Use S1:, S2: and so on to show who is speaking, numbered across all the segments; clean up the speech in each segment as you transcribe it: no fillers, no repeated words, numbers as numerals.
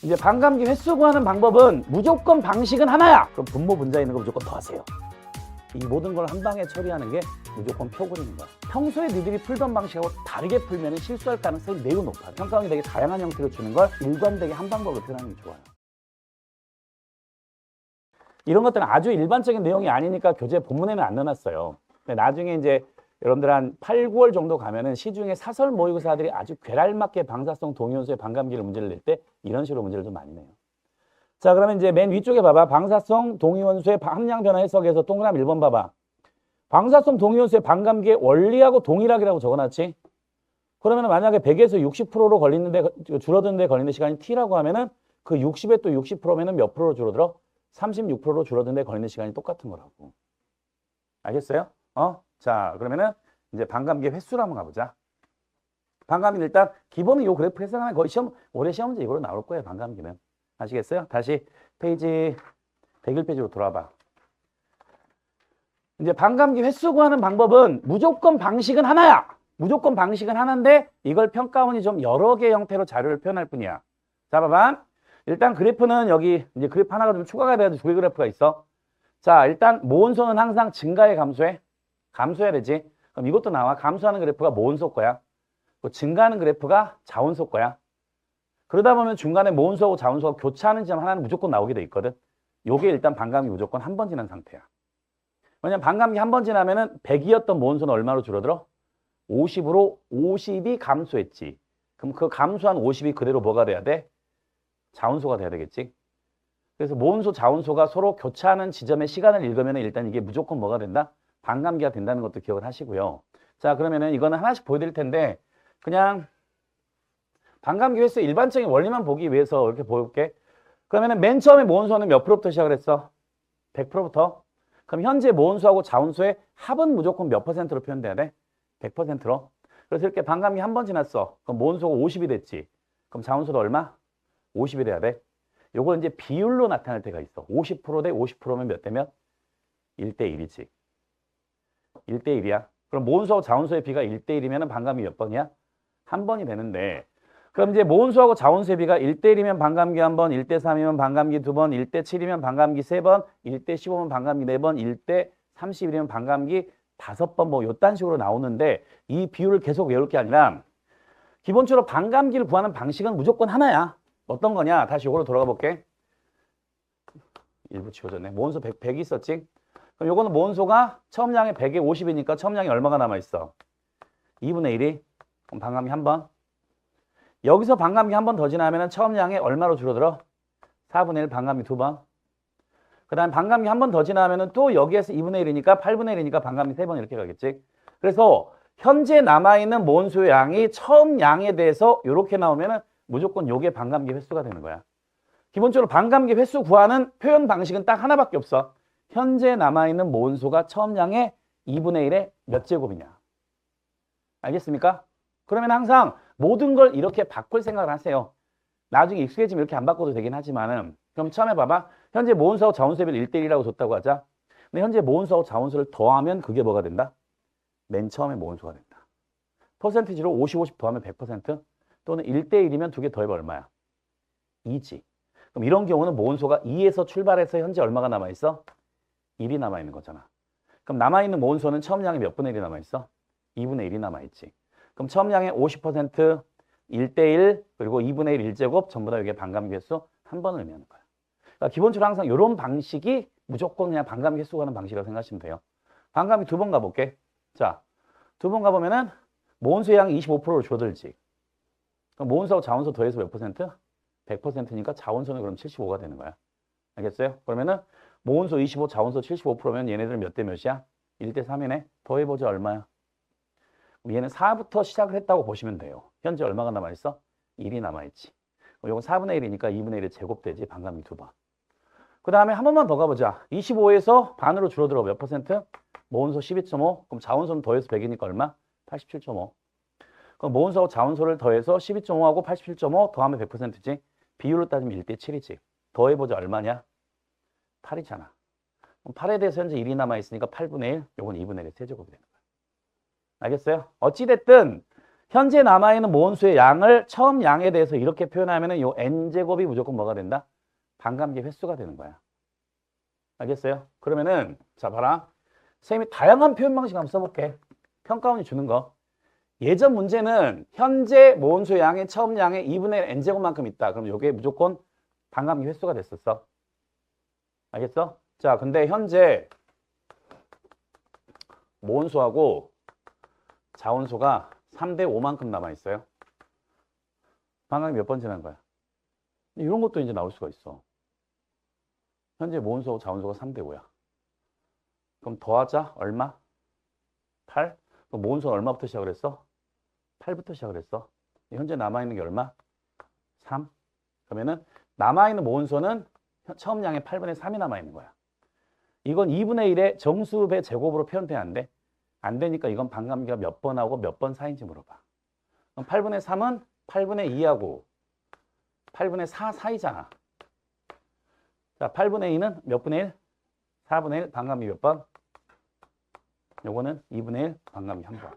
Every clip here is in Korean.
S1: 이제 반감기 횟수 구하는 방법은 무조건 방식은 하나야. 그럼 분모 분자 있는 거 무조건 더하세요. 이 모든 걸 한 방에 처리하는 게 무조건 표 그리는 거야. 평소에 니들이 풀던 방식하고 다르게 풀면 실수할 가능성이 매우 높아. 평가원이 되게 다양한 형태로 주는 걸 일관되게 한 방법으로 표현하는 게 좋아요. 이런 것들은 아주 일반적인 내용이 아니니까 교재 본문에는 안 넣어놨어요. 근데 나중에 이제 여러분들 한 8, 9월 정도 가면은 시중에 사설 모의고사들이 아주 괴랄맞게 방사성 동위원소의 반감기를 문제를 낼 때 이런 식으로 문제를 좀 많이 내요. 자, 그러면 이제 맨 위쪽에 봐봐. 방사성 동위원소의 함량 변화 해석에서 동그라미 1번 봐봐. 방사성 동위원소의 반감기의 원리하고 동일하기라고 적어놨지. 그러면 만약에 100에서 60%로 걸리는데 줄어드는데 걸리는 시간이 t라고 하면은 그 60에 또 60%면은 몇 프로로 줄어들어? 36%로 줄어드는데 걸리는 시간이 똑같은 거라고. 알겠어요? 자, 그러면은 이제 반감기 횟수로 한번 가보자. 반감기는 일단 기본은 요 그래프 해석하면 거의 올해 시험 문제 이거로 나올 거예요. 반감기는. 아시겠어요? 다시 페이지 101페이지로 돌아봐. 이제 반감기 횟수 구하는 방법은 무조건 방식은 하나야. 무조건 방식은 하나인데 이걸 평가원이 좀 여러 개의 형태로 자료를 표현할 뿐이야. 자, 봐봐. 일단 그래프는 여기 이제 그래프 하나가 좀 추가가 돼야 돼. 두 개 그래프가 있어. 자, 일단 모온소는 항상 증가해, 감소해? 감소해야 되지. 그럼 이것도 나와. 감소하는 그래프가 모온소 거야. 증가하는 그래프가 자온소 거야. 그러다 보면 중간에 모온소하고 자온소가 교차하는 지점 하나는 무조건 나오게 돼 있거든. 요게 일단 반감기 무조건 한 번 지난 상태야. 왜냐면 반감기 한 번 지나면은 100이었던 모온소는 얼마로 줄어들어? 50으로 50이 감소했지. 그럼 그 감소한 50이 그대로 뭐가 돼야 돼? 자온소가 돼야 되겠지. 그래서 모온소, 자온소가 서로 교차하는 지점의 시간을 읽으면 일단 이게 무조건 뭐가 된다? 반감기가 된다는 것도 기억을 하시고요. 자, 그러면은 이거는 하나씩 보여드릴 텐데 그냥 반감기 횟수 일반적인 원리만 보기 위해서 이렇게 보여볼게. 그러면은 맨 처음에 모온소는 몇 프로부터 시작을 했어? 100%부터? 그럼 현재 모온소하고 자온소의 합은 무조건 몇 %로 표현돼야 돼? 100%로. 그래서 이렇게 반감기 한 번 지났어. 그럼 모온소가 50이 됐지. 그럼 자온소도 얼마? 50이 돼야 돼. 요걸 이제 비율로 나타날 때가 있어. 50% 대 50%면 몇 대면? 1대 1이지. 1대 1이야. 그럼 모온소하고 자온소의 비가 1대 1이면 반감기 몇 번이야? 한 번이 되는데 그럼 이제 모온소하고 자온소의 비가 1대 1이면 반감기 한 번, 1대 3이면 반감기 두 번, 1대 7이면 반감기 세 번, 1대 15면 반감기 네 번, 1대 31이면 반감기 다섯 번 뭐 요딴 식으로 나오는데 이 비율을 계속 외울 게 아니라 기본적으로 반감기를 구하는 방식은 무조건 하나야. 어떤 거냐? 다시 요거로 돌아가 볼게. 일부 지워졌네. 모온소 100 있었지? 그럼 요거는 모온소가 처음량이 100에 50이니까 처음량이 얼마가 남아있어? 2분의 1이? 그럼 반감기 한 번. 여기서 반감기 한 번 더 지나면 처음량이 얼마로 줄어들어? 4분의 1 반감기 두 번. 그 다음에 반감기 한 번 더 지나면 또 여기에서 2분의 1이니까 8분의 1이니까 반감기 세 번 이렇게 가겠지. 그래서 현재 남아있는 모온수의 양이 처음 양에 대해서 이렇게 나오면은 무조건 요게 반감기 횟수가 되는 거야. 기본적으로 반감기 횟수 구하는 표현 방식은 딱 하나밖에 없어. 현재 남아있는 모온수가 처음 양의 2분의 1의 몇 제곱이냐. 알겠습니까? 그러면 항상 모든 걸 이렇게 바꿀 생각을 하세요. 나중에 익숙해지면 이렇게 안 바꿔도 되긴 하지만은 그럼 처음에 봐봐. 현재 모온수하고 자온수의 비를 1대 1이라고 줬다고 하자. 근데 현재 모온수하고 자온수를 더하면 그게 뭐가 된다? 맨 처음에 모온수가 된다. 퍼센티지로 50, 50 더하면 100% 또는 1대 1이면 두 개 더해봐 얼마야? 2지. 그럼 이런 경우는 모온수가 2에서 출발해서 현재 얼마가 남아있어? 1이 남아있는 거잖아. 그럼 남아있는 모온수는 처음 양이 몇 분의 1이 남아있어? 2분의 1이 남아있지. 그럼 처음 양의 50%, 1대 1, 그리고 2분의 1 1제곱 전부 다 이게 반감기 횟수 한 번을 의미하는 거야. 그러니까 기본적으로 항상 이런 방식이 무조건 그냥 반감기 횟수 가는 방식이라고 생각하시면 돼요. 반감기 두 번 가볼게. 자, 두 번 가보면은 모온수의 양이 25%로 줄어들지. 그럼 모온수하고 자온수 더해서 몇 퍼센트? 100%니까 자온수는 그럼 75가 되는 거야. 알겠어요? 그러면은 모온수 25, 자온수 75%면 얘네들은 몇 대 몇이야? 1대 3이네. 더해보자 얼마야? 얘는 4부터 시작을 했다고 보시면 돼요. 현재 얼마가 남아있어? 1이 남아있지. 이건 4분의 1이니까 2분의 1이 제곱되지. 반감기 두 번. 그 다음에 한 번만 더 가보자. 25에서 반으로 줄어들어 몇 퍼센트? 모온소 12.5. 그럼 자온소는 더해서 100이니까 얼마? 87.5. 그럼 모온소하고 자온소를 더해서 12.5하고 87.5 더하면 100%지. 비율로 따지면 1대 7이지. 더해보자 얼마냐? 8이잖아. 그럼 8에 대해서 현재 1이 남아있으니까 8분의 1. 요건 2분의 1의 세제곱이 되는 거야. 알겠어요? 어찌됐든 현재 남아있는 모온수의 양을 처음 양에 대해서 이렇게 표현하면은 요 n제곱이 무조건 뭐가 된다? 반감기 횟수가 되는 거야. 알겠어요? 그러면은 자 봐라. 선생님이 다양한 표현 방식 한번 써볼게. 평가원이 주는 거. 예전 문제는 현재 모온수의 양의 처음 양의 2분의 1 n제곱만큼 있다. 그럼 요게 무조건 반감기 횟수가 됐었어. 알겠어? 자, 근데 현재 모온수하고 자온수가 3대 5만큼 남아있어요. 반감이 몇 번 지난 거야? 이런 것도 이제 나올 수가 있어. 현재 모온수하고 자온수가 3대 5야. 그럼 더하자. 얼마? 8? 그럼 모온수는 얼마부터 시작을 했어? 8부터 시작을 했어. 현재 남아있는 게 얼마? 3. 그러면은 남아있는 모온수는 처음 양의 8분의 3이 남아있는 거야. 이건 2분의 1의 정수배 제곱으로 표현돼야 안 돼? 안 되니까 이건 반감기가 몇 번 하고 몇 번 사이인지 물어봐. 그럼 8분의 3은 8분의 2하고 8분의 4 사이잖아. 자, 8분의 2는 몇 분의 1? 4분의 1 반감기 몇 번? 요거는 2분의 1 반감기 한 번.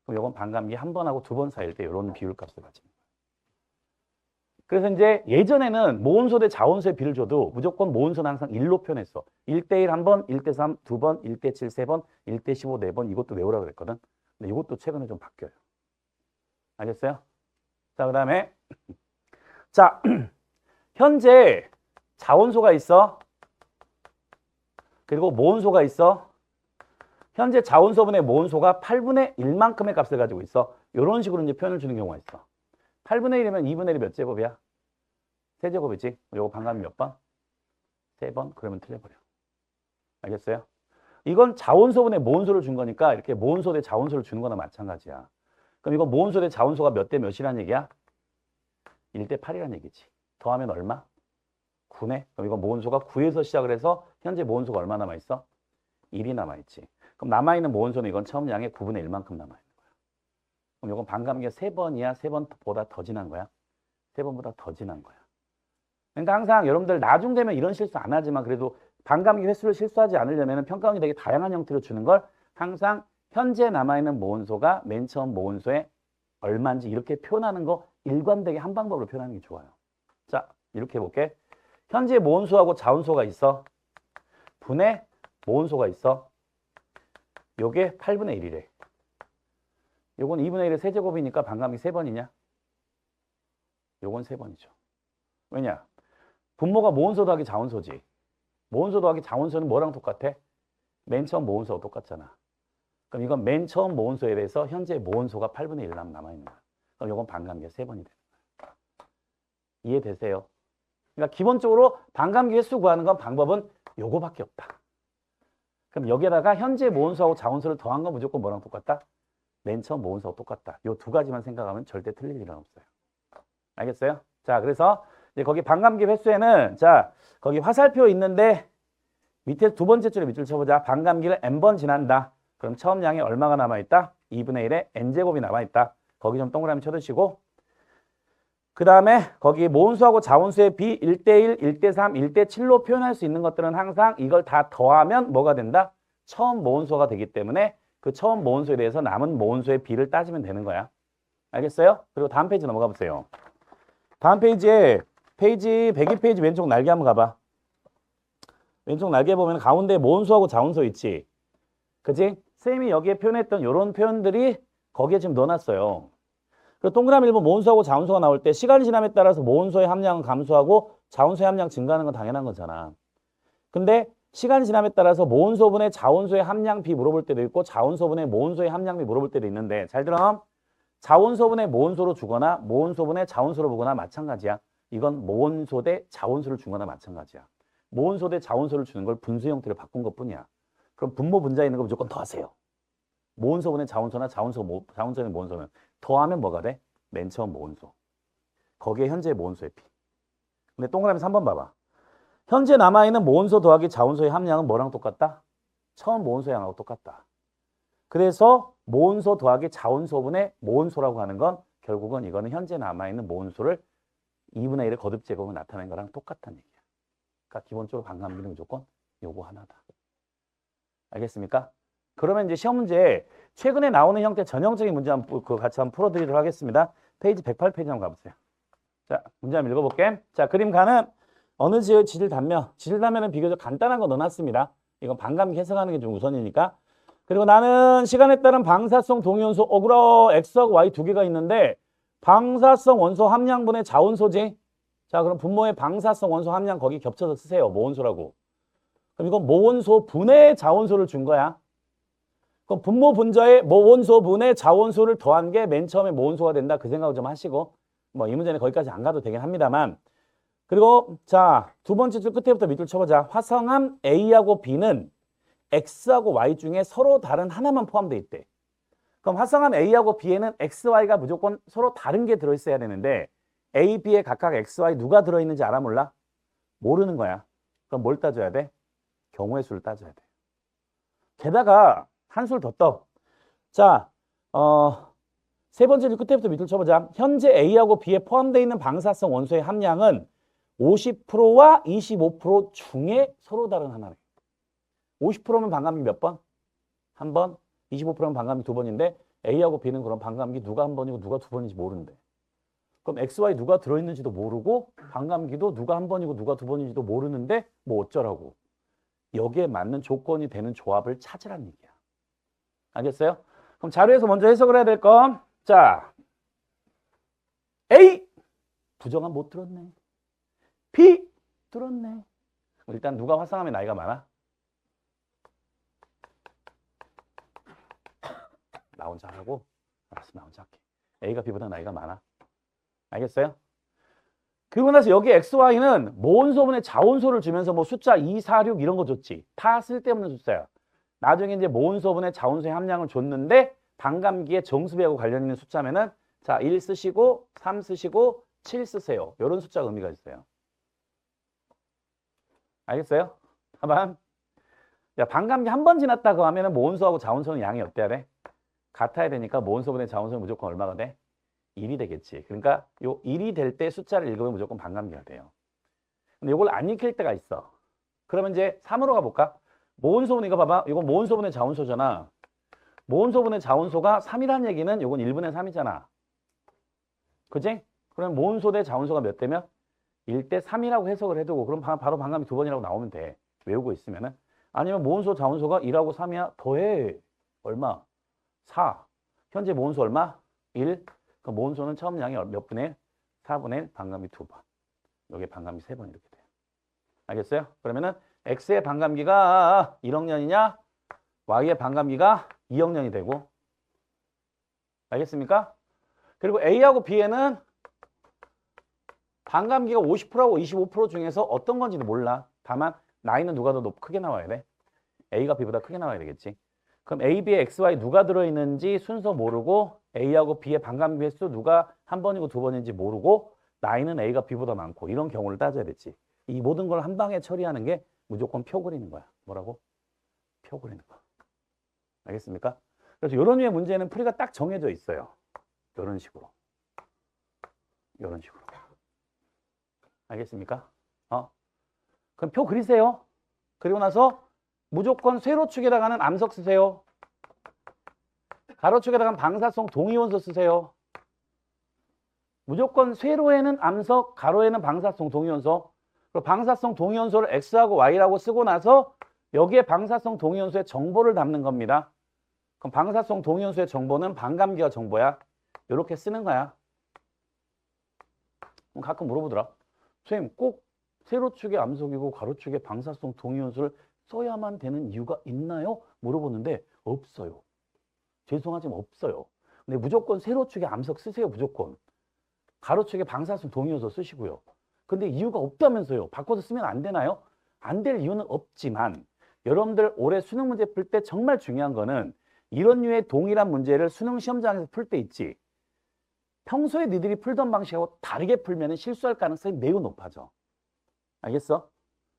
S1: 그럼 요건 반감기 한 번하고 두 번 사이일 때 이런 비율 값을 가지는 거야. 그래서 이제 예전에는 모온수 대 자온수의 비를 줘도 무조건 모온수는 항상 1로 표현했어. 1대1 한 번, 1대3 두 번, 1대7 세 번, 1대15 네 번 이것도 외우라고 그랬거든. 근데 이것도 최근에 좀 바뀌어요. 알겠어요? 자, 그 다음에 자, 현재 자온수가 있어. 그리고 모온수가 있어. 현재 자온수분의 모온수가 8분의 1만큼의 값을 가지고 있어. 이런 식으로 이제 표현을 주는 경우가 있어. 8분의 1이면 2분의 1이 몇 제곱이야? 세제곱이지. 요거 반감이 몇 번? 3번. 그러면 틀려버려. 알겠어요? 이건 자온수분의 모온수를 준 거니까 이렇게 모온수 대 자온수를 주는 거나 마찬가지야. 그럼 이거 모온수 대 자온수가 몇 대 몇이란 얘기야? 1대 8이란 얘기지. 더하면 얼마? 9네. 그럼 이거 모온수가 9에서 시작을 해서 현재 모온수가 얼마 남아있어? 1이 남아있지. 그럼 남아있는 모온수는 이건 처음 양의 9분의 1만큼 남아있는 거야. 그럼 이건 반감기가 3번이야? 3번보다 더 지난 거야? 3번보다 더 지난 거야. 그러니까 항상 여러분들 나중 되면 이런 실수 안 하지만 그래도 반감기 횟수를 실수하지 않으려면 평가원이 되게 다양한 형태로 주는 걸 항상 현재 남아있는 모온수가 맨 처음 모온수의 얼마인지 이렇게 표현하는 거 일관되게 한 방법으로 표현하는 게 좋아요. 자, 이렇게 해볼게. 현재 모온수하고 자온수가 있어. 분의 모온수가 있어. 요게 8분의 1이래. 요건 2분의 1의 세제곱이니까 반감이 3번이냐? 요건 3번이죠. 왜냐? 분모가 모온수 더하기 자온수지. 모온수 더하기 자온수는 뭐랑 똑같아? 맨 처음 모온수하고 똑같잖아. 그럼 이건 맨 처음 모온수에 대해서 현재 모온수가 8분의 1 남아있는 거야. 그럼 요건 반감기가 3번이 되는 거야. 이해되세요? 그러니까 기본적으로 반감기 횟수 구하는 건 방법은 요거밖에 없다. 그럼 여기에다가 현재 모온수하고 자온수를 더한 건 무조건 뭐랑 똑같다? 맨 처음 모온수하고 똑같다. 요 두 가지만 생각하면 절대 틀릴 일은 없어요. 알겠어요? 자, 그래서 이제 거기 반감기 횟수에는 자, 거기 화살표 있는데 밑에 두 번째 줄에 밑줄 쳐보자. 반감기를 n번 지난다. 그럼 처음 양이 얼마가 남아있다? 2분의 1의 n제곱이 남아있다. 거기 좀 동그라미 쳐두시고 그 다음에 거기 모온수하고 자온수의 비 1대1, 1대3, 1대7로 표현할 수 있는 것들은 항상 이걸 다 더하면 뭐가 된다? 처음 모온수가 되기 때문에 그 처음 모온수에 대해서 남은 모온수의 비를 따지면 되는 거야. 알겠어요? 그리고 다음 페이지 넘어가 보세요. 다음 페이지에 페이지 102페이지 왼쪽 날개 한번 가봐. 왼쪽 날개 보면 가운데 모온수하고 자온수 있지? 그치? 쌤이 여기에 표현했던 이런 표현들이 거기에 지금 넣어놨어요. 그리고 동그라미 1번 모온수하고 자온수가 나올 때 시간이 지남에 따라서 모온수의 함량은 감소하고 자온수의 함량 증가하는 건 당연한 거잖아. 근데 시간이 지남에 따라서 모온수분의 자온수의 함량비 물어볼 때도 있고 자온수분의 모온수의 함량비 물어볼 때도 있는데 잘 들어. 자온수분의 모온수로 주거나 모온수분의 자온수로 보거나 마찬가지야. 이건 모온수 대 자온수를 주거나 마찬가지야. 모온수 대 자온수를 주는 걸 분수 형태로 바꾼 것뿐이야. 그럼 분모 분자에 있는 거 무조건 더하세요. 모온수분의 자온수나 자온수의 모온수는 더하면 뭐가 돼? 맨 처음 모온수. 거기에 현재 모온수의 비. 근데 동그라미 3번 봐봐. 현재 남아있는 모온수 더하기 자온수의 함량은 뭐랑 똑같다? 처음 모온수의 양하고 똑같다. 그래서 모온수 더하기 자온수분의 모온수라고 하는 건 결국은 이거는 현재 남아있는 모온수를 2분의 1의 거듭 제곱을 나타낸 거랑 똑같다는 얘기야. 그러니까 기본적으로 반감기는 무조건 요거 하나다. 알겠습니까? 그러면 이제 시험 문제에 최근에 나오는 형태 전형적인 문제 한번 같이 한번 풀어드리도록 하겠습니다. 페이지 108페이지 한번 가보세요. 자, 문제 한번 읽어볼게. 자, 그림 가는 어느 지의 지질단면. 지질단면은 비교적 간단한 거 넣어놨습니다. 이건 반감기 해석하는 게 좀 우선이니까. 그리고 나는 시간에 따른 방사성 동위원소 어그러 X하고 Y 두 개가 있는데 방사성 원소 함량분의 자원소지. 자, 그럼 분모의 방사성 원소 함량 거기 겹쳐서 쓰세요. 모원소라고. 그럼 이건 모원소 분의 자원소를 준 거야. 그럼 분모 분자에 모원소 분의 자원소를 더한 게 맨 처음에 모원소가 된다. 그 생각을 좀 하시고 뭐 이 문제는 거기까지 안 가도 되긴 합니다만. 그리고 자, 두 번째 줄 끝에부터 밑줄 쳐보자. 화성함 A하고 B는 X하고 Y 중에 서로 다른 하나만 포함되어 있대. 그럼 화성함 A하고 B에는 X, Y가 무조건 서로 다른 게 들어있어야 되는데 A, B에 각각 X, Y 누가 들어있는지 알아 몰라? 모르는 거야. 그럼 뭘 따져야 돼? 경우의 수를 따져야 돼. 게다가 한 술 더 떠. 자, 세 번째 줄 끝에부터 밑줄 쳐보자. 현재 A하고 B에 포함되어 있는 방사성 원소의 함량은 50%와 25% 중에 서로 다른 하나래. 50%면 반감기 몇 번? 한 번. 25%면 반감기 두 번인데 A하고 B는 그럼 반감기 누가 한 번이고 누가 두 번인지 모른대. 그럼 X, Y 누가 들어있는지도 모르고 반감기도 누가 한 번이고 누가 두 번인지도 모르는데 뭐 어쩌라고. 여기에 맞는 조건이 되는 조합을 찾으라는 얘기야. 알겠어요? 그럼 자료에서 먼저 해석을 해야 될 거. 자, A 부정한 못 들었네. B 들었네. 일단 누가 화성함의 나이가 많아? 나 혼자 하고 알았어, 나 혼자 할게. A가 B보다 나이가 많아. 알겠어요? 그리고 나서 여기 XY는 모원소분의 자원소를 주면서 뭐 숫자 2, 4, 6 이런 거 줬지. 다 쓸데없는 숫자야. 나중에 이제 모원소분의 자원소의 함량을 줬는데 반감기에 정수배하고 관련 있는 숫자면은 자, 1 쓰시고 3 쓰시고 7 쓰세요. 이런 숫자가 의미가 있어요. 알겠어요? 다만 야, 반감기 한 번 지났다고 하면은 모원소하고 자원소는 양이 어때야 돼? 같아야 되니까 모원소분의 자원소는 무조건 얼마가 돼? 1이 되겠지. 그러니까 요 1이 될 때 숫자를 읽으면 무조건 반감기가 돼요. 근데 이걸 안 읽힐 때가 있어. 그러면 이제 3으로 가볼까? 모원소분 이거 봐봐. 이건 모원소분의 자원소잖아. 모원소분의 자원소가 3이라는 얘기는 이건 1분의 3이잖아. 그지? 그러면 모원소 대 자원소가 몇 대면? 1대 3이라고 해석을 해두고 그럼 바로 반감기 두 번이라고 나오면 돼. 외우고 있으면은. 아니면 모원소 자원소가 1하고 3이야. 더해. 얼마? 4. 현재 모원소 얼마? 1. 그럼 모원소는 처음 양이 몇 분의 4분의 1, 반감기 2번. 여기 반감기 3번 이렇게 돼요. 알겠어요? 그러면은 X의 반감기가 1억 년이냐? Y의 반감기가 2억 년이 되고. 알겠습니까? 그리고 A하고 B에는 반감기가 50%하고 25% 중에서 어떤 건지도 몰라. 다만 나이는 누가 더 크게 나와야 돼? A가 B보다 크게 나와야 되겠지. 그럼 A, B에 X, Y 누가 들어있는지 순서 모르고 A하고 B의 반감기 횟수 누가 한 번이고 두 번인지 모르고 나이는 A가 B보다 많고 이런 경우를 따져야 되지. 이 모든 걸 한 방에 처리하는 게 무조건 표 그리는 거야. 뭐라고? 표 그리는 거. 알겠습니까? 그래서 이런 류의 문제는 풀이가 딱 정해져 있어요. 이런 식으로. 이런 식으로. 알겠습니까? 그럼 표 그리세요. 그리고 나서 무조건 세로축에다가는 암석 쓰세요. 가로축에다가는 방사성 동위원소 쓰세요. 무조건 세로에는 암석, 가로에는 방사성 동위원소. 그리고 방사성 동위원소를 X하고 Y라고 쓰고 나서 여기에 방사성 동위원소의 정보를 담는 겁니다. 그럼 방사성 동위원소의 정보는 반감기가 정보야. 이렇게 쓰는 거야. 가끔 물어보더라. 선생님 꼭 세로축에 암석이고 가로축에 방사성 동위원소를 써야만 되는 이유가 있나요? 물어보는데 없어요. 죄송하지만 없어요. 근데 무조건 세로축에 암석 쓰세요. 무조건. 가로축에 방사성 동위원소 쓰시고요. 근데 이유가 없다면서요. 바꿔서 쓰면 안 되나요? 안 될 이유는 없지만 여러분들 올해 수능 문제 풀 때 정말 중요한 거는 이런 류의 동일한 문제를 수능 시험장에서 풀 때 있지. 평소에 니들이 풀던 방식하고 다르게 풀면 실수할 가능성이 매우 높아져. 알겠어?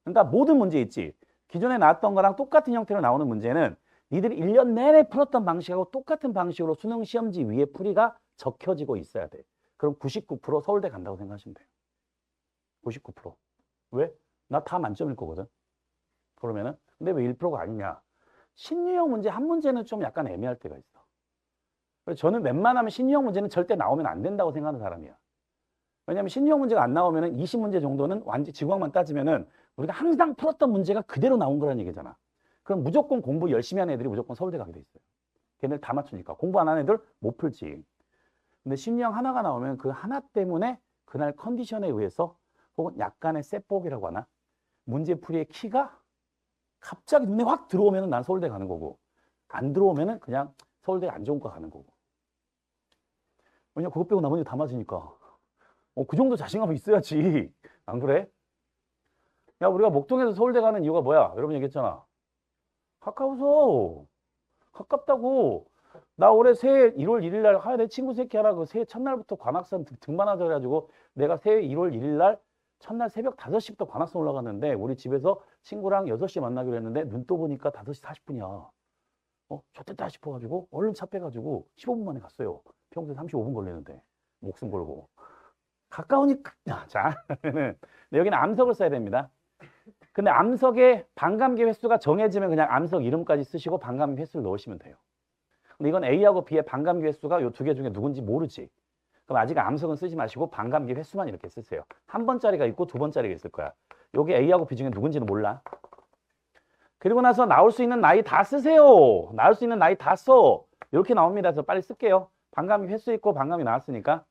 S1: 그러니까 모든 문제 있지. 기존에 나왔던 거랑 똑같은 형태로 나오는 문제는 니들이 1년 내내 풀었던 방식하고 똑같은 방식으로 수능 시험지 위에 풀이가 적혀지고 있어야 돼. 그럼 99% 서울대 간다고 생각하시면 돼요. 99%. 왜? 나 다 만점일 거거든. 그러면은 근데 왜 1%가 아니냐? 신유형 문제 한 문제는 좀 약간 애매할 때가 있어. 그래서 저는 웬만하면 신유형 문제는 절대 나오면 안 된다고 생각하는 사람이야. 왜냐하면 신유형 문제가 안 나오면은 20문제 정도는 완전 지구학만 따지면은 우리가 항상 풀었던 문제가 그대로 나온 거라는 얘기잖아. 그럼 무조건 공부 열심히 하는 애들이 무조건 서울대 가게 돼 있어요. 걔네들 다 맞추니까. 공부 안 하는 애들 못 풀지. 근데 신유형 하나가 나오면 그 하나 때문에 그날 컨디션에 의해서 혹은 약간의 셋복이라고 하나 문제풀이의 키가 갑자기 눈에 확 들어오면은 난 서울대 가는 거고 안 들어오면은 그냥 서울대 안 좋은 거 가는 거고. 왜냐 그것 빼고 나머지 다 맞으니까. 그 정도 자신감이 있어야지. 안 그래? 야, 우리가 목동에서 서울대 가는 이유가 뭐야? 여러분 얘기했잖아. 가까워서. 가깝다고. 나 올해 새해 1월 1일 날 내 친구 새끼 하나 그 새해 첫날부터 관악산 등반하자 그래가지고 내가 새해 1월 1일 날 첫날 새벽 5시부터 관악산 올라갔는데 우리 집에서 친구랑 6시에 만나기로 했는데 눈 떠 보니까 5시 40분이야. 좋겠다 싶어가지고 얼른 차 빼가지고 15분 만에 갔어요. 평소에 35분 걸리는데 목숨 걸고. 가까우니까. 자, 여기는 암석을 써야 됩니다. 근데 암석의 반감기 횟수가 정해지면 그냥 암석 이름까지 쓰시고 반감기 횟수를 넣으시면 돼요. 근데 이건 A하고 B의 반감기 횟수가 이 두 개 중에 누군지 모르지. 그럼 아직 암석은 쓰지 마시고 반감기 횟수만 이렇게 쓰세요. 한 번짜리가 있고 두 번짜리가 있을 거야. 여기 A하고 B 중에 누군지는 몰라. 그리고 나서 나올 수 있는 나이 다 쓰세요. 나올 수 있는 나이 다 써. 이렇게 나옵니다. 그래서 빨리 쓸게요. 반감기 횟수 있고 반감이 나왔으니까.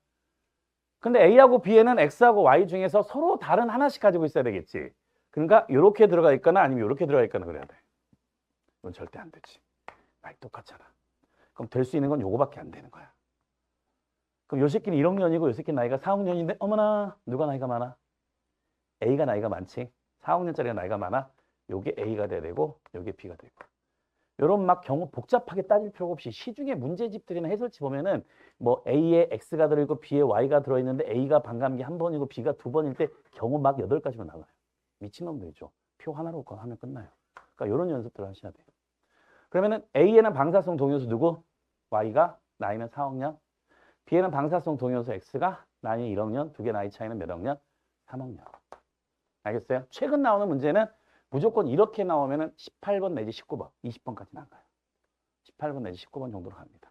S1: 근데 A하고 B에는 X하고 Y 중에서 서로 다른 하나씩 가지고 있어야 되겠지. 그러니까 이렇게 들어가 있거나 아니면 이렇게 들어가 있거나 그래야 돼. 이건 절대 안 되지. 나이 똑같잖아. 그럼 될 수 있는 건 요거밖에 안 되는 거야. 그럼 요 새끼는 1학년이고 요 새끼는 나이가 4학년인데 어머나 누가 나이가 많아? A가 나이가 많지. 4학년짜리가 나이가 많아. 요게 A가 돼야 되고 요게 B가 되고. 요런 막 경우 복잡하게 따질 필요가 없이 시중에 문제집들이나 해설지 보면은 뭐 A에 X가 들어있고 B에 Y가 들어있는데 A가 반감기 한 번이고 B가 두 번일 때 경우 막 8가지만 나와요. 미친놈들이죠. 표 하나로 하면 끝나요. 그러니까 요런 연습들을 하셔야 돼요. 그러면은 A에는 방사성 동요수 누구? Y가 나이는 4학년. B에는 방사성 동요수 X가 나이 1학년. 두 개 나이 차이는 몇 학년? 3학년. 알겠어요? 최근 나오는 문제는 무조건 이렇게 나오면은 18번 내지 19번, 20번까지는 안 가요. 18번 내지 19번 정도로 갑니다.